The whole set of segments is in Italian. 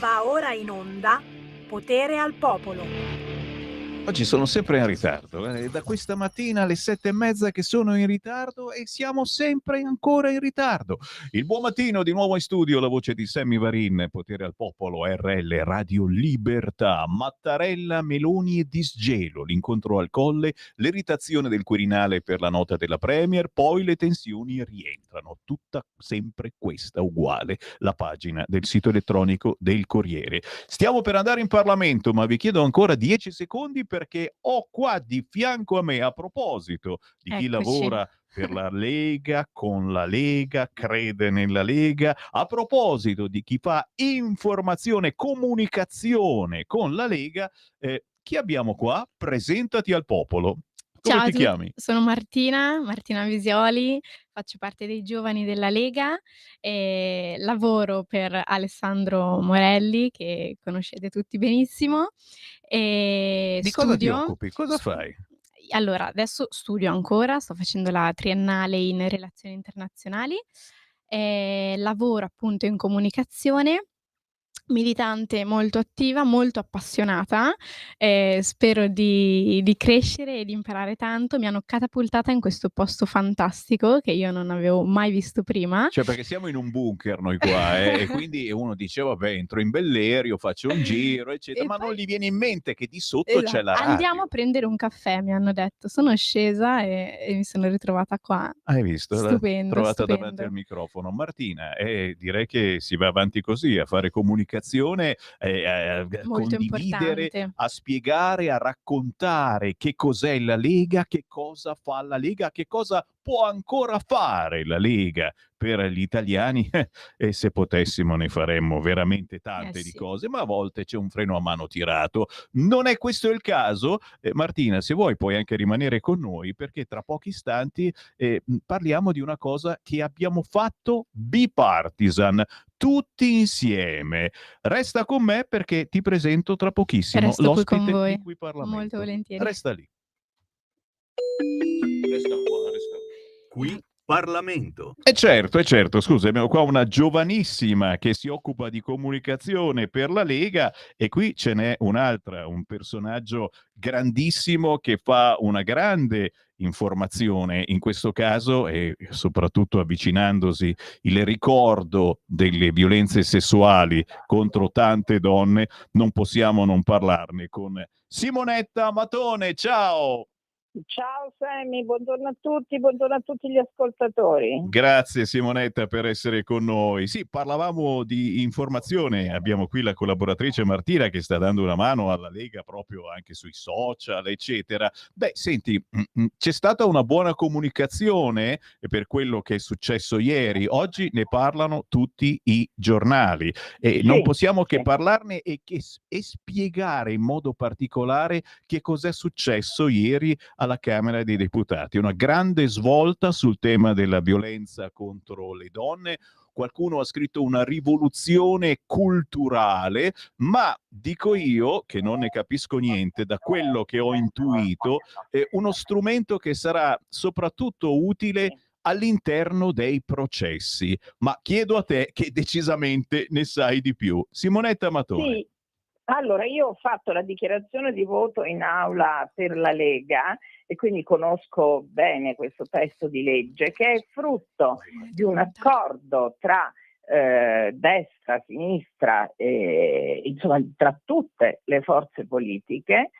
Va ora in onda Potere al Popolo. Oggi sono sempre in ritardo, da questa mattina alle 7:30 che sono in ritardo e siamo sempre ancora in ritardo. Il buon mattino di nuovo in studio, la voce di Sammy Varin, Potere al Popolo, RL, Radio Libertà, Mattarella, Meloni e Disgelo, l'incontro al Colle, l'irritazione del Quirinale per la nota della Premier, poi le tensioni rientrano, tutta sempre questa uguale, la pagina del sito elettronico del Corriere. Stiamo per andare in Parlamento, ma vi chiedo ancora 10 secondi perché ho qua di fianco a me, a proposito di chi Eccoci. lavora per la Lega, con la Lega, crede nella Lega, a proposito di chi fa informazione e comunicazione con la Lega, chi abbiamo qua? Presentati al popolo. Come Ciao a ti tutti, chiami? sono Martina Visioli, faccio parte dei giovani della Lega e lavoro per Alessandro Morelli, che conoscete tutti benissimo, e Di cosa ti studio. occupi? Cosa fai? Allora, adesso studio ancora, sto facendo la triennale in relazioni internazionali, lavoro appunto in comunicazione. Militante molto attiva, molto appassionata, spero di crescere e di imparare tanto. Mi hanno catapultata in questo posto fantastico che io non avevo mai visto prima. Cioè, perché siamo in un bunker noi qua, e quindi uno dice: "Vabbè, entro in Bellerio, faccio un giro, eccetera", E ma non poi gli viene in mente che di sotto c'è la "Andiamo a radio. prendere un caffè", mi hanno detto. Sono scesa e mi sono ritrovata qua. Hai visto? L'ha Stupendo, trovata davanti al stupendo. microfono. Martina, direi che si va avanti così, a fare comunicazione, a Molto condividere, importante. a spiegare, a raccontare che cos'è la Lega, che cosa fa la Lega, che cosa può ancora fare la Lega per gli italiani, e se potessimo ne faremmo veramente tante di Sì. cose, ma a volte c'è un freno a mano tirato. Non è questo il caso? Martina, se vuoi puoi anche rimanere con noi, perché tra pochi istanti parliamo di una cosa che abbiamo fatto bipartisan, tutti insieme. Resta con me perché ti presento tra pochissimo Resto qui con l'ospite di voi, Qui molto Parlamento. volentieri. Resta lì. Resta qua, resta qua. Qui Parlamento. E certo, scusa, abbiamo qua una giovanissima che si occupa di comunicazione per la Lega e qui ce n'è un'altra, un personaggio grandissimo che fa una grande informazione, in questo caso e soprattutto avvicinandosi il ricordo delle violenze sessuali contro tante donne, non possiamo non parlarne con Simonetta Matone. Ciao! Ciao Sammy, buongiorno a tutti gli ascoltatori. Grazie Simonetta per essere con noi. Sì, parlavamo di informazione, abbiamo qui la collaboratrice Martina che sta dando una mano alla Lega proprio anche sui social, eccetera. Beh, senti, c'è stata una buona comunicazione per quello che è successo ieri. Oggi ne parlano tutti i giornali e non possiamo che Sì. parlarne e spiegare in modo particolare che cos'è successo ieri alla Camera dei Deputati. Una grande svolta sul tema della violenza contro le donne. Qualcuno ha scritto una rivoluzione culturale, ma dico io, che non ne capisco niente, da quello che ho intuito, è uno strumento che sarà soprattutto utile all'interno dei processi. Ma chiedo a te che decisamente ne sai di più. Simonetta Matone. Sì, allora io ho fatto la dichiarazione di voto in aula per la Lega e quindi conosco bene questo testo di legge che è frutto di un accordo tra destra, sinistra, insomma tra tutte le forze politiche,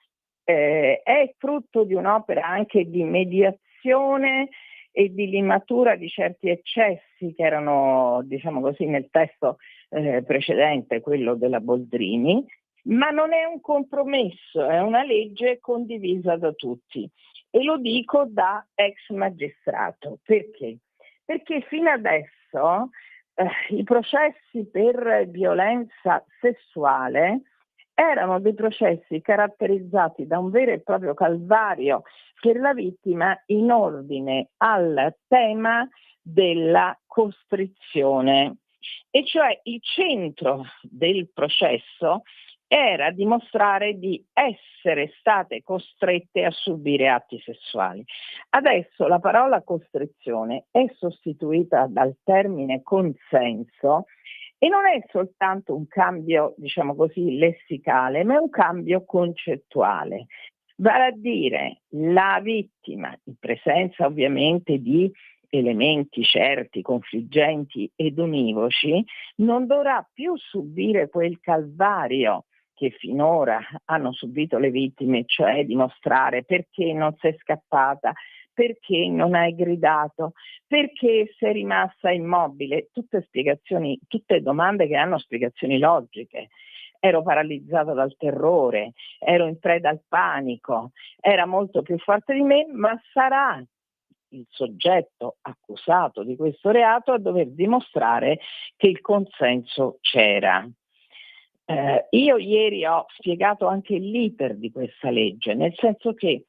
è frutto di un'opera anche di mediazione e di limatura di certi eccessi che erano, diciamo così, nel testo precedente, quello della Boldrini, ma non è un compromesso, è una legge condivisa da tutti. E lo dico da ex magistrato. Perché? Perché fino adesso i processi per violenza sessuale erano dei processi caratterizzati da un vero e proprio calvario per la vittima in ordine al tema della costrizione. E cioè il centro del processo era dimostrare di essere state costrette a subire atti sessuali. Adesso la parola costrizione è sostituita dal termine consenso E non è soltanto un cambio, diciamo così, lessicale, ma è un cambio concettuale. Vale a dire, la vittima, in presenza ovviamente di elementi certi, confliggenti ed univoci, non dovrà più subire quel calvario che finora hanno subito le vittime, cioè dimostrare perché non sei scappata, perché non hai gridato, perché sei rimasta immobile, tutte spiegazioni, tutte domande che hanno spiegazioni logiche. Ero paralizzata dal terrore, ero in preda al panico, era molto più forte di me, ma sarà il soggetto accusato di questo reato a dover dimostrare che il consenso c'era. Io ieri ho spiegato anche l'iter di questa legge, nel senso che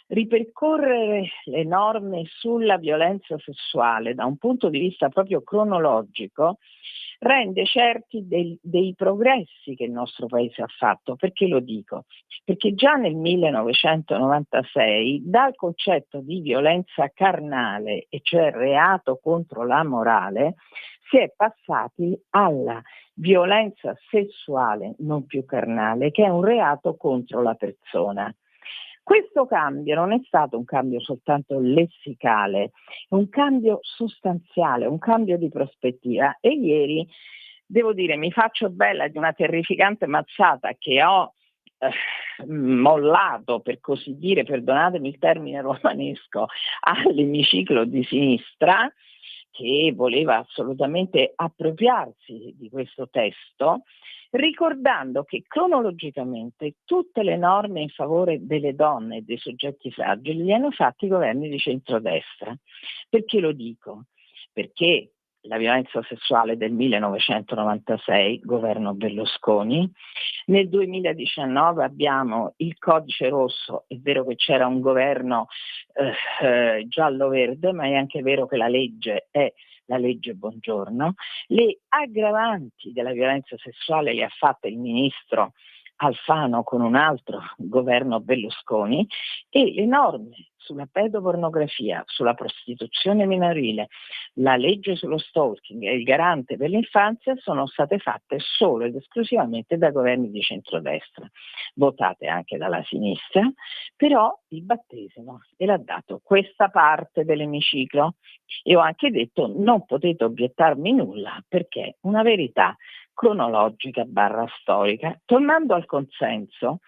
ripercorrere le norme sulla violenza sessuale da un punto di vista proprio cronologico rende certi dei progressi che il nostro paese ha fatto. Perché lo dico? Perché già nel 1996 dal concetto di violenza carnale, e cioè reato contro la morale, si è passati alla violenza sessuale non più carnale, che è un reato contro la persona. Questo cambio non è stato un cambio soltanto lessicale, è un cambio sostanziale, un cambio di prospettiva. E ieri, devo dire, mi faccio bella di una terrificante mazzata che ho mollato, per così dire, perdonatemi il termine romanesco, all'emiciclo di sinistra, che voleva assolutamente appropriarsi di questo testo, ricordando che cronologicamente tutte le norme in favore delle donne e dei soggetti fragili li hanno fatti i governi di centrodestra. Perché lo dico? Perché la violenza sessuale del 1996, governo Berlusconi, nel 2019 abbiamo il codice rosso, è vero che c'era un governo giallo-verde, ma è anche vero che la legge è la legge Bongiorno. Le aggravanti della violenza sessuale le ha fatte il ministro Alfano con un altro governo Berlusconi, e le norme sulla pedopornografia, sulla prostituzione minorile, la legge sullo stalking e il garante per l'infanzia sono state fatte solo ed esclusivamente da governi di centrodestra, votate anche dalla sinistra, però il battesimo gliel'ha dato questa parte dell'emiciclo. E ho anche detto: non potete obiettarmi nulla, perché è una verità cronologica / storica. Tornando al consenso,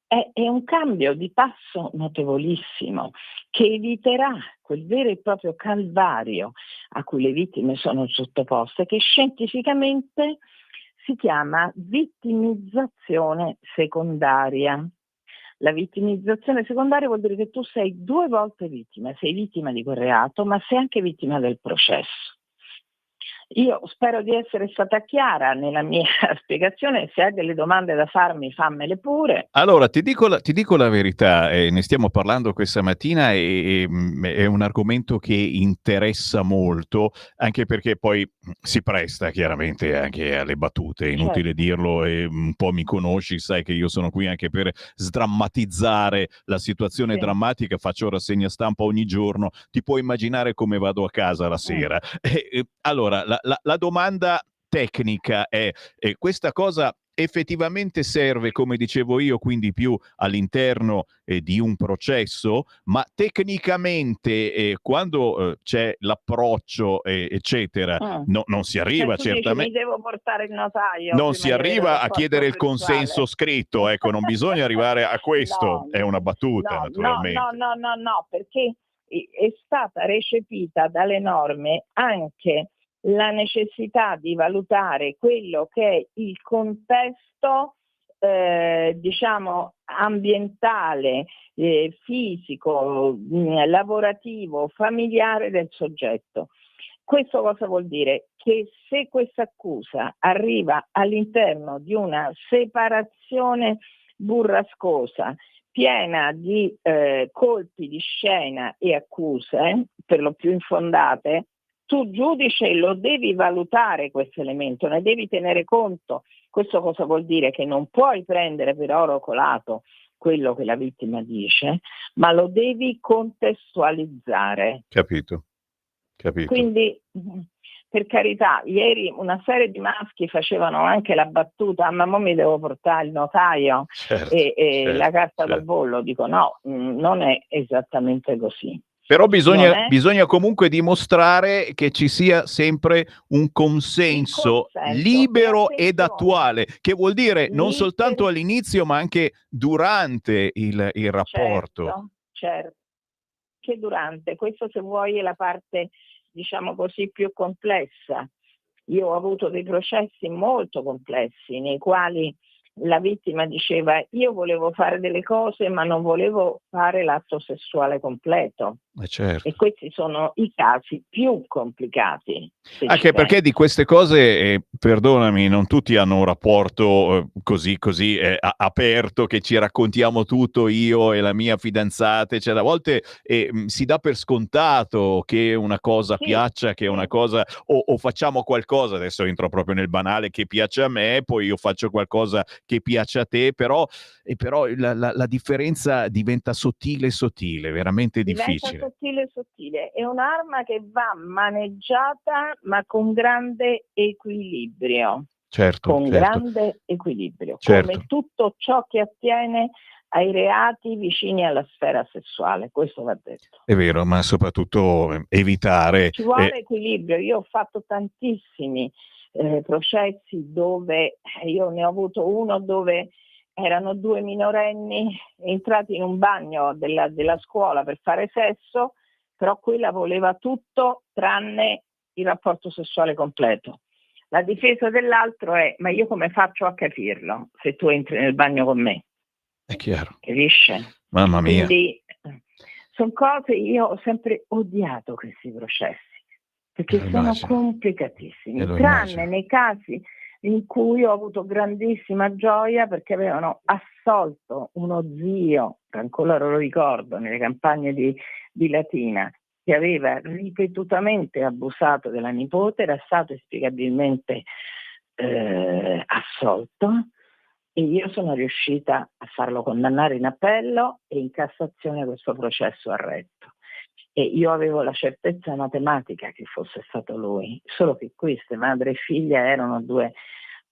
è un cambio di passo notevolissimo che eviterà quel vero e proprio calvario a cui le vittime sono sottoposte, che scientificamente si chiama vittimizzazione secondaria. La vittimizzazione secondaria vuol dire che tu sei 2 volte vittima, sei vittima di quel reato, ma sei anche vittima del processo. Io spero di essere stata chiara nella mia spiegazione. Se hai delle domande da farmi, fammele pure. Allora, ti dico la verità, ne stiamo parlando questa mattina e è un argomento che interessa molto, anche perché poi si presta chiaramente anche alle battute, è inutile Certo. dirlo, e un po' mi conosci, sai che io sono qui anche per sdrammatizzare la situazione Sì. drammatica, faccio rassegna stampa ogni giorno, ti puoi immaginare come vado a casa la sera. Allora, la domanda tecnica è, questa cosa effettivamente serve, come dicevo io, quindi più all'interno di un processo, ma tecnicamente quando c'è l'approccio, eccetera, non si Cioè, arriva tu dici, mi certamente. devo portare il notaio Non prima si di avere un arriva a chiedere il rapporto consenso sessuale? scritto, ecco, non bisogna arrivare a questo, No, è una battuta naturalmente. no, perché è stata recepita dalle norme anche la necessità di valutare quello che è il contesto diciamo ambientale, fisico, lavorativo, familiare del soggetto. Questo cosa vuol dire? Che se questa accusa arriva all'interno di una separazione burrascosa, piena di colpi di scena e accuse, per lo più infondate, tu giudice lo devi valutare questo elemento, ne devi tenere conto. Questo cosa vuol dire? Che non puoi prendere per oro colato quello che la vittima dice, ma lo devi contestualizzare. Capito. Quindi per carità, ieri una serie di maschi facevano anche la battuta, ma mo mi devo portare il notaio e la carta da bollo. Dico no, non è esattamente così. Però bisogna comunque dimostrare che ci sia sempre un consenso libero ed attuale, che vuol dire non soltanto all'inizio ma anche durante il rapporto. Certo, che durante. Questo, se vuoi, è la parte, diciamo così, più complessa. Io ho avuto dei processi molto complessi nei quali la vittima diceva: io volevo fare delle cose ma non volevo fare l'atto sessuale completo. Certo. E questi sono i casi più complicati. Anche perché di queste cose, perdonami, non tutti hanno un rapporto così aperto, che ci raccontiamo tutto io e la mia fidanzata, cioè a volte si dà per scontato che una cosa piaccia, che una cosa, o facciamo qualcosa, adesso entro proprio nel banale, che piace a me, poi io faccio qualcosa che piace a te, però la differenza diventa sottile, veramente difficile. Sottile, è un'arma che va maneggiata ma con grande equilibrio. Grande equilibrio, come tutto ciò che attiene ai reati vicini alla sfera sessuale, questo va detto. È vero, ma soprattutto evitare. Ci vuole equilibrio. Io ho fatto tantissimi processi dove io ne ho avuto uno dove erano 2 minorenni entrati in un bagno della scuola per fare sesso, però quella voleva tutto tranne il rapporto sessuale completo. La difesa dell'altro è: ma io come faccio a capirlo se tu entri nel bagno con me? È chiaro. Capisce? Mamma mia. Quindi sono cose, io ho sempre odiato questi processi, perché sono complicatissimi, tranne nei casi in cui ho avuto grandissima gioia perché avevano assolto uno zio, che ancora lo ricordo, nelle campagne di Latina, che aveva ripetutamente abusato della nipote, era stato inspiegabilmente assolto, e io sono riuscita a farlo condannare in appello e in Cassazione questo processo ha retto. E io avevo la certezza matematica che fosse stato lui, solo che queste, madre e figlia, erano 2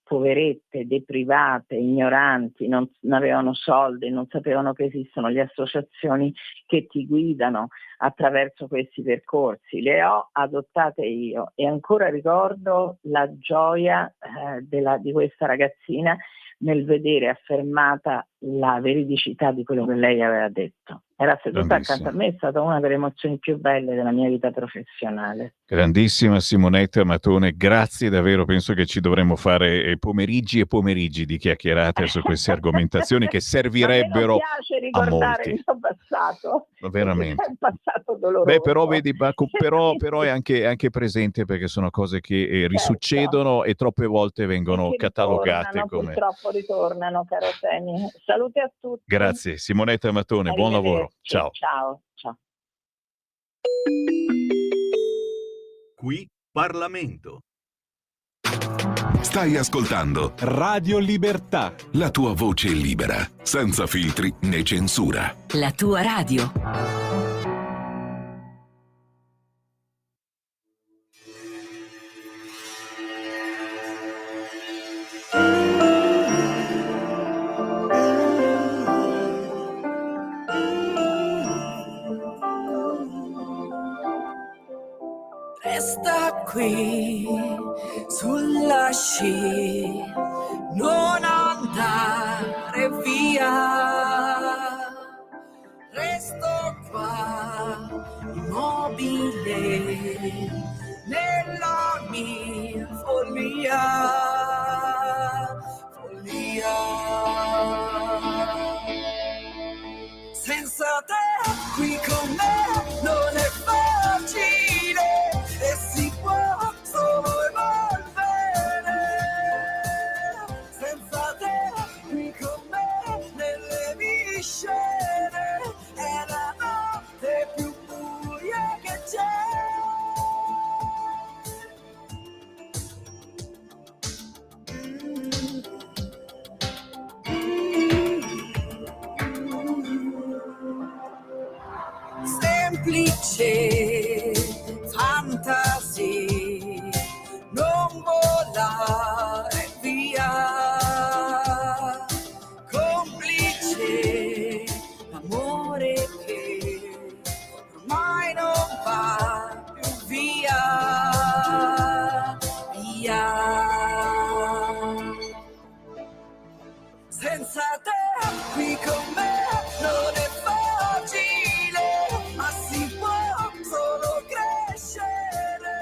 poverette, deprivate, ignoranti, non avevano soldi, non sapevano che esistono le associazioni che ti guidano attraverso questi percorsi. Le ho adottate io e ancora ricordo la gioia di questa ragazzina nel vedere affermata la veridicità di quello che lei aveva detto. Era seduta accanto a me, è stata una delle emozioni più belle della mia vita professionale. Grandissima Simonetta Matone, grazie davvero, penso che ci dovremmo fare pomeriggi e pomeriggi di chiacchierate su queste argomentazioni che servirebbero a molti. Mi piace ricordare il mio passato, veramente. È un passato doloroso. Beh, però vedi, però è anche presente, perché sono cose che risuccedono e troppe volte vengono catalogate come... Purtroppo ritornano, caro Semi. Salute a tutti. Grazie Simonetta Matone, buon lavoro. Ciao. Ciao. Qui Parlamento. Stai ascoltando Radio Libertà. La tua voce libera, senza filtri né censura. La tua radio. Resta qui sulla scia, non andare via. Resto qua immobile nella mia follia. Senza te qui con me non è facile e si può solo evolvere. Senza te qui con me nelle viscere è la notte più buia che c'è. Semplice fantasia senza te qui con me non è facile, ma si può solo crescere.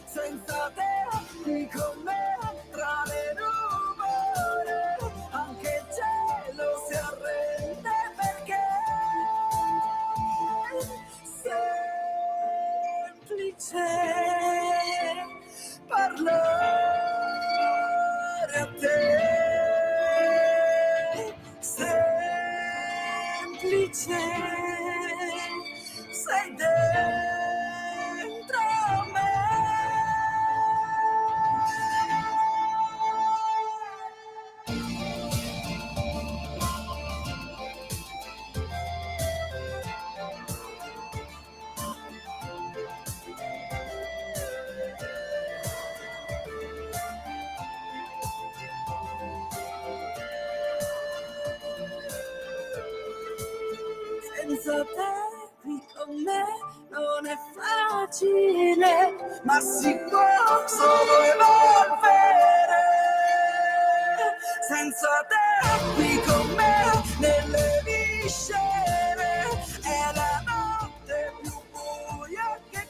Senza te qui con me tra le nuvole, anche il cielo si arrende perché semplice parlare a te, semplice sei dentro me. Senza te qui con me non è facile, ma si può solo evolvere. Senza te qui con me nelle viscere è la notte più buia che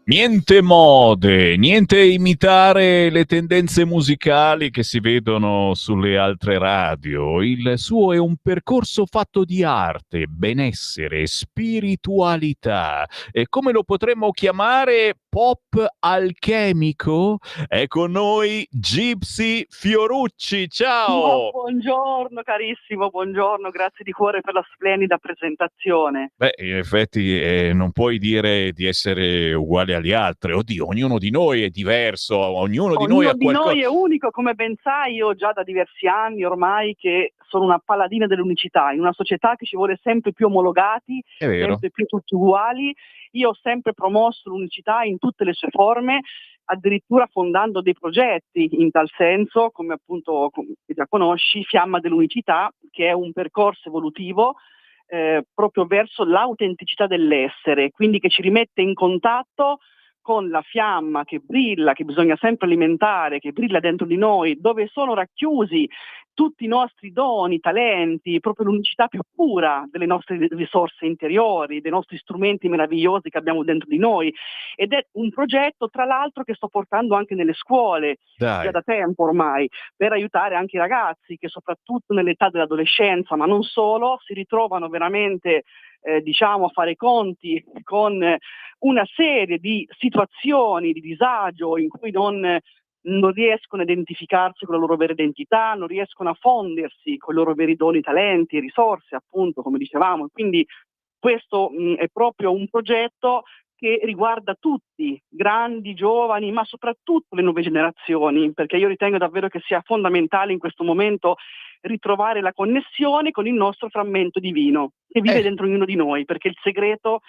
Niente mode, niente imitare le tendenze musicali che si vedono sulle altre radio. Il suo è un percorso fatto di arte, benessere, spiritualità. E come lo potremmo chiamare? Pop alchemico? È con noi Gypsy Fiorucci. Ciao! Buongiorno carissimo, buongiorno, grazie di cuore per la splendida presentazione. Beh, in effetti non puoi dire di essere uguale agli altri. Oddio, ognuno di noi è diverso, ognuno di noi ha qualcosa. Noi è unico, come ben sai, io già da diversi anni ormai che sono una paladina dell'unicità, in una società che ci vuole sempre più omologati, È vero. sempre più tutti uguali. Io ho sempre promosso l'unicità in tutte le sue forme, addirittura fondando dei progetti in tal senso, come appunto che già conosci, Fiamma dell'Unicità, che è un percorso evolutivo proprio verso l'autenticità dell'essere, quindi che ci rimette in contatto con la fiamma che brilla, che bisogna sempre alimentare, che brilla dentro di noi, dove sono racchiusi tutti i nostri doni, talenti, proprio l'unicità più pura delle nostre risorse interiori, dei nostri strumenti meravigliosi che abbiamo dentro di noi. Ed è un progetto, tra l'altro, che sto portando anche nelle scuole, Dai. già da tempo ormai, per aiutare anche i ragazzi che soprattutto nell'età dell'adolescenza, ma non solo, si ritrovano veramente a fare i conti con una serie di situazioni di disagio in cui non riescono a identificarsi con la loro vera identità, non riescono a fondersi con i loro veri doni, talenti e risorse, appunto, come dicevamo. Quindi questo è proprio un progetto che riguarda tutti, grandi, giovani, ma soprattutto le nuove generazioni, perché io ritengo davvero che sia fondamentale in questo momento ritrovare la connessione con il nostro frammento divino che vive dentro ognuno di noi, perché il segreto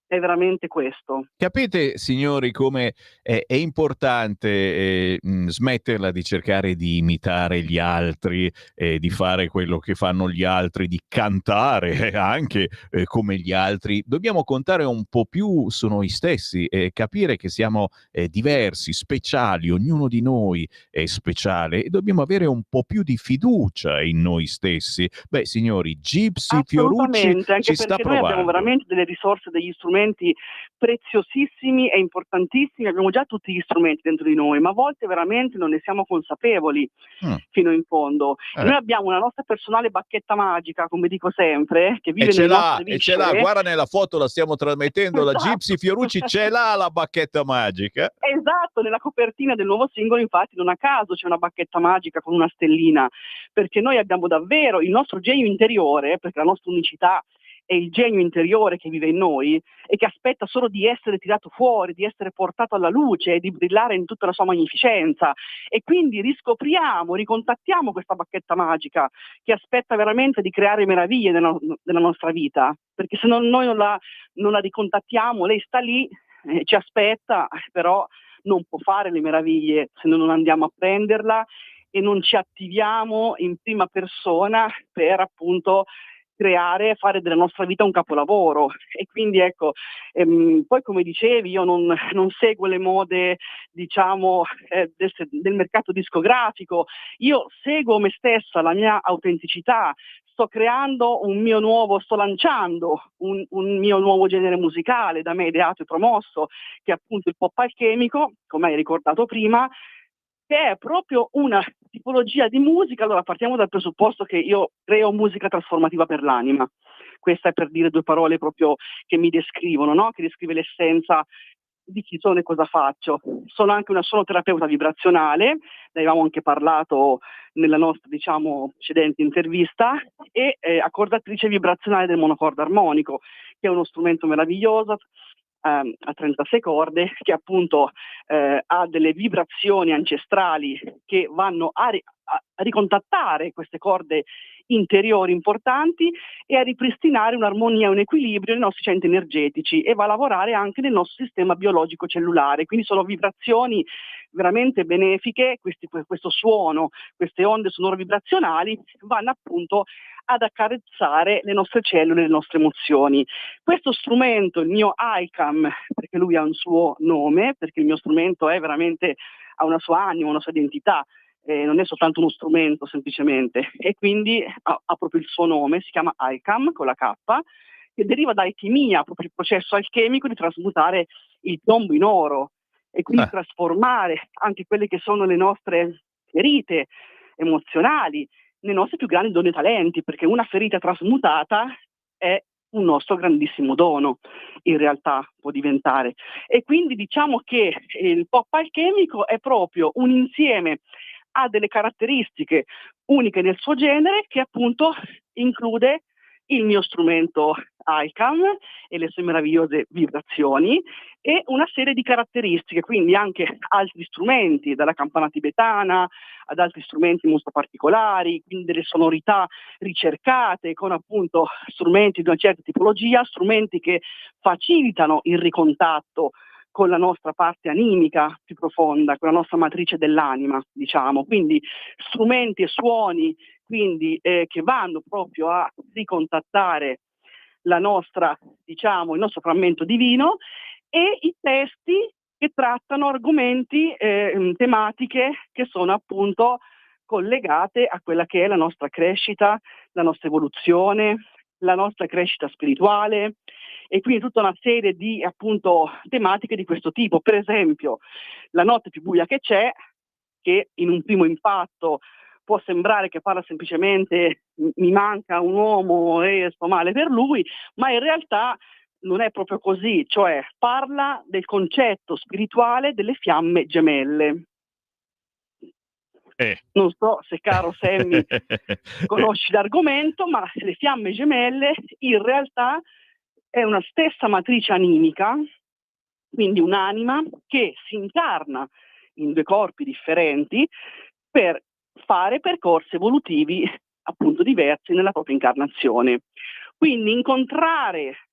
è veramente questo. Capite, signori, come è importante smetterla di cercare di imitare gli altri, di fare quello che fanno gli altri, di cantare anche come gli altri. Dobbiamo contare un po' più su noi stessi e capire che siamo diversi, speciali, ognuno di noi è speciale e dobbiamo avere un po' più di fiducia in noi stessi. Beh, signori, Gypsy Fiorucci Assolutamente, anche ci sta perché noi abbiamo provando. veramente delle risorse, degli strumenti preziosissimi e importantissimi, abbiamo già tutti gli strumenti dentro di noi, ma a volte veramente non ne siamo consapevoli fino in fondo. Noi abbiamo una nostra personale bacchetta magica, come dico sempre, che vive nelle nostre viscere. E ce l'ha, guarda nella foto la stiamo trasmettendo, la Esatto. Gypsy Fiorucci ce l'ha la bacchetta magica. Esatto, nella copertina del nuovo singolo infatti non a caso c'è una bacchetta magica con una stellina, perché noi abbiamo davvero il nostro genio interiore, perché la nostra unicità è il genio interiore che vive in noi e che aspetta solo di essere tirato fuori, di essere portato alla luce e di brillare in tutta la sua magnificenza, e quindi riscopriamo, ricontattiamo questa bacchetta magica che aspetta veramente di creare meraviglie nella nostra vita, perché se noi non la ricontattiamo, lei sta lì, ci aspetta, però non può fare le meraviglie se non andiamo a prenderla e non ci attiviamo in prima persona per appunto creare, fare della nostra vita un capolavoro. E quindi ecco, poi come dicevi, io non seguo le mode, diciamo, del mercato discografico, io seguo me stessa, la mia autenticità, sto lanciando un mio nuovo genere musicale da me ideato e promosso, che è appunto il pop alchemico, come hai ricordato prima, che è proprio una tipologia di musica. Allora, partiamo dal presupposto che io creo musica trasformativa per l'anima. Questa è per dire due parole proprio che mi descrivono, no? Che descrive l'essenza di chi sono e cosa faccio. Sono anche una sonoterapeuta vibrazionale, ne avevamo anche parlato nella nostra, diciamo, precedente intervista, e accordatrice vibrazionale del monocordo armonico, che è uno strumento meraviglioso, a 36 corde, che appunto ha delle vibrazioni ancestrali che vanno a ricontattare queste corde interiori importanti e a ripristinare un'armonia e un equilibrio nei nostri centri energetici, e va a lavorare anche nel nostro sistema biologico cellulare. Quindi sono vibrazioni veramente benefiche. Questo suono, queste onde sonore vibrazionali vanno appunto ad accarezzare le nostre cellule, le nostre emozioni. Questo strumento, il mio ICAM, perché lui ha un suo nome, perché il mio strumento ha una sua anima, una sua identità, non è soltanto uno strumento semplicemente, e quindi ha proprio il suo nome, si chiama ICAM con la K, che deriva da alchimia, proprio il processo alchemico di trasmutare il piombo in oro e quindi trasformare anche quelle che sono le nostre ferite emozionali nei nostri più grandi doni e talenti, perché una ferita trasmutata è un nostro grandissimo dono, in realtà può diventare. E quindi diciamo che il pop alchemico è proprio un insieme, ha delle caratteristiche uniche nel suo genere, che appunto include il mio strumento ICAM e le sue meravigliose vibrazioni, e una serie di caratteristiche, quindi anche altri strumenti, dalla campana tibetana ad altri strumenti molto particolari, quindi delle sonorità ricercate con appunto strumenti di una certa tipologia, strumenti che facilitano il ricontatto con la nostra parte animica più profonda, con la nostra matrice dell'anima, diciamo. Quindi strumenti e suoni quindi che vanno proprio a ricontattare la nostra, diciamo, il nostro frammento divino, e i testi che trattano argomenti, tematiche che sono appunto collegate a quella che è la nostra crescita, la nostra evoluzione, la nostra crescita spirituale, e quindi tutta una serie di appunto tematiche di questo tipo. Per esempio, la notte più buia che c'è, che in un primo impatto può sembrare che parla semplicemente mi manca un uomo e sto male per lui, ma in realtà non è proprio così, cioè parla del concetto spirituale delle fiamme gemelle. Non so se, caro Sammy, conosci l'argomento, ma le fiamme gemelle in realtà è una stessa matrice animica, quindi un'anima che si incarna in due corpi differenti per fare percorsi evolutivi appunto diversi nella propria incarnazione. Quindi incontrare,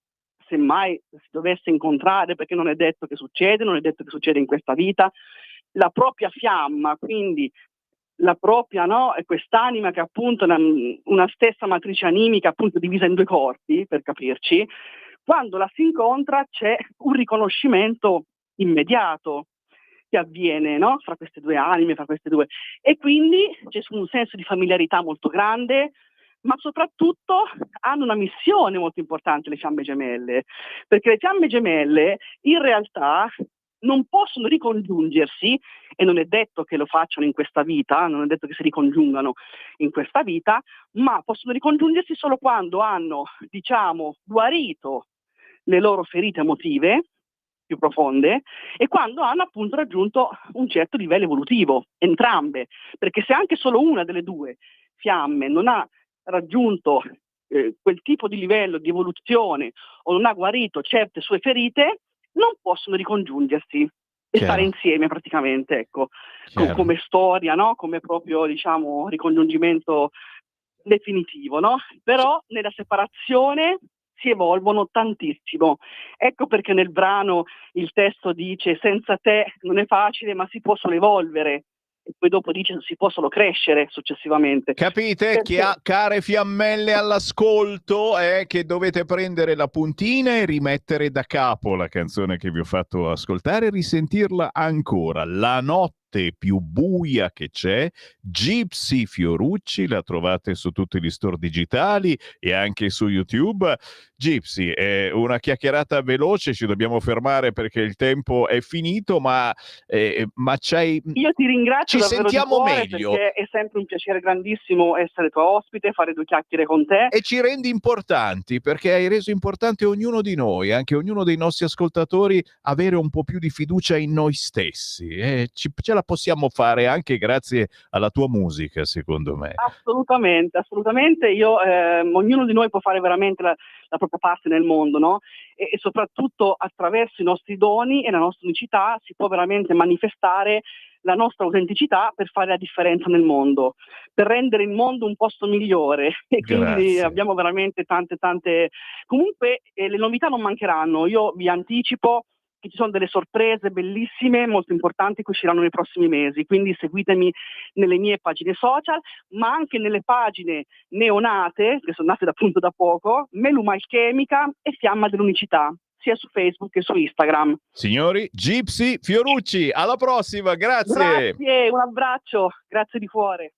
semmai si dovesse incontrare, perché non è detto che succede, non è detto che succede in questa vita, la propria fiamma, quindi la propria, no, è quest'anima che appunto è una stessa matrice animica appunto divisa in due corpi, per capirci, quando la si incontra c'è un riconoscimento immediato che avviene, no, fra queste due anime, fra queste due, e quindi c'è un senso di familiarità molto grande, ma soprattutto hanno una missione molto importante le fiamme gemelle, perché le fiamme gemelle in realtà non possono ricongiungersi, e non è detto che lo facciano in questa vita, non è detto che si ricongiungano in questa vita, ma possono ricongiungersi solo quando hanno, diciamo, guarito le loro ferite emotive più profonde, e quando hanno appunto raggiunto un certo livello evolutivo, entrambe, perché se anche solo una delle due fiamme non ha raggiunto quel tipo di livello di evoluzione o non ha guarito certe sue ferite, non possono ricongiungersi e stare insieme praticamente, ecco, come storia, no? Come proprio, diciamo, ricongiungimento definitivo, no? Però nella separazione si evolvono tantissimo. Ecco perché nel brano il testo dice: senza te non è facile, ma si può solo evolvere. che poi dopo dice si può solo crescere successivamente. Capite? Care fiammelle all'ascolto, che dovete prendere la puntina e rimettere da capo la canzone che vi ho fatto ascoltare e risentirla ancora. La notte più buia che c'è, Gypsy Fiorucci, la trovate su tutti gli store digitali e anche su YouTube. Gypsy, è una chiacchierata veloce, ci dobbiamo fermare perché il tempo è finito, ma Io ti ringrazio ci davvero di sentiamo cuore, meglio perché è sempre un piacere grandissimo essere tua ospite, fare 2 chiacchiere con te. e ci rendi importanti, perché hai reso importante ognuno di noi, anche ognuno dei nostri ascoltatori, avere un po' più di fiducia in noi stessi, e ce la possiamo fare anche grazie alla tua musica, secondo me. Assolutamente, assolutamente. Ognuno di noi può fare veramente la propria parte nel mondo, no? E soprattutto attraverso i nostri doni e la nostra unicità si può veramente manifestare la nostra autenticità per fare la differenza nel mondo, per rendere il mondo un posto migliore. E quindi Grazie. abbiamo veramente tante. Comunque le novità non mancheranno. Io vi anticipo che ci sono delle sorprese bellissime, molto importanti, che usciranno nei prossimi mesi, quindi seguitemi nelle mie pagine social, ma anche nelle pagine neonate, che sono nate appunto da poco, Meluma Alchemica e Fiamma dell'Unicità, sia su Facebook che su Instagram. Signori, Gypsy Fiorucci, alla prossima, grazie. Grazie, un abbraccio, grazie di cuore.